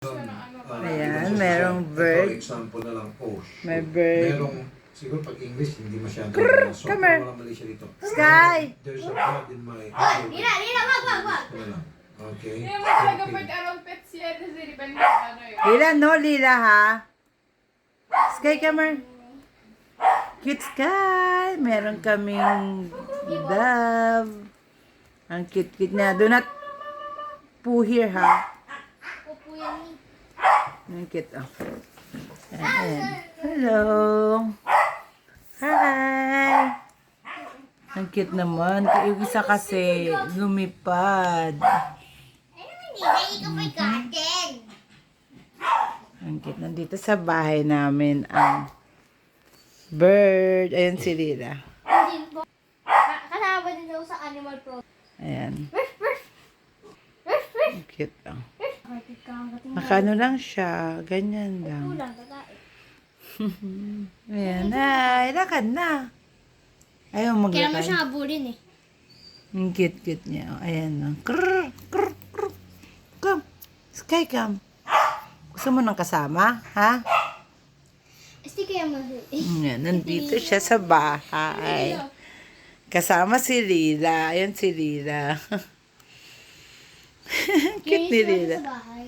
Ayan, merong bird. Ito, example na lang. Oh, May bird. merong, siguro pag English, hindi masyadong so, come here. walang mali siya dito. Sky! There's a bird in my... Lila, wag. Okay. Hindi mo talaga pag anong pets yan, kasi depende sa ano eh. Lila, no, Lila, ha? Sky, come here. Cute Sky! Meron kaming dove. Ang cute-cute na. Do not poo here, ha? Upo yan ni. Ang cute, oh. Ayan. Hello! Hi! Ang cute naman. Yung isa kasi lumipad. Hindi, ikaw may garden. Ang cute. Nandito sa bahay namin ang bird. Ayan si Lila. Hindi po. Kasama din daw sa Animal Pro. Ayan. Ruff, ruff. Ang cute lang. Nakano lang siya. Ganyan lang. Kulang, tatae. Ayan. Ay, lakad na. Ayaw Kaya mo maglakad. siya habulin eh. Ang cute-cute niya. Oh, ayan lang. Krrr, krrr, krrr. Come. Sky, come. Gusto mo ng kasama? Ha? Esti kaya mo. Ayan, nandito siya sa bahay. Kasama si Lila. Ayan si Lila. Cute ni Lila. Sa bahay.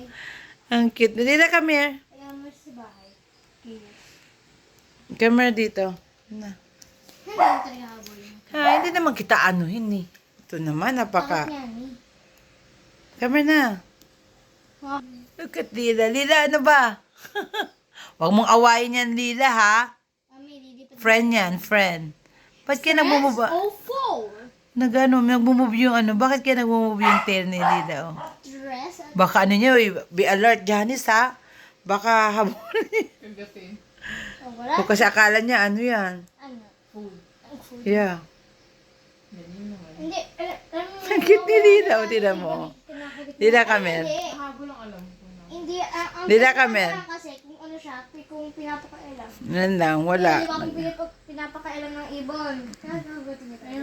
Ang cute ni Lila. Come here. Kaya mo sa bahay. Come here dito. Na. Hindi mo talaga habulin. Hindi naman kita anuhin eh. Ito naman, napaka... Bakit yan eh? Come here na. Look at Lila. Lila, ano ba? Huwag mong awayin yan, Lila, ha? Mami, lilipad. Friend yan, friend. Ba't kaya nagmumove? Nagmumove yung ano? Bakit kaya nagmumove yung tail ni Lila, oh? Dress. Baka ano niya, be alert, Janice, ha? Baka habulin. Kagatin. Oh, wala. O kasi akala niya, ano yan? Ano? Food. Ang food. Yeah. Ganyan naman. Hindi. Alam mo. Ang cute ni Lila, o, tingnan mo. Lila, come here. Hindi. Habol ang alam ko na. Hindi. Ang Lila, come here. kasi kung ano siya, kung pinapakailan. Yan lang, wala. Hindi ba kung pinapakailan ng ibon? Kaya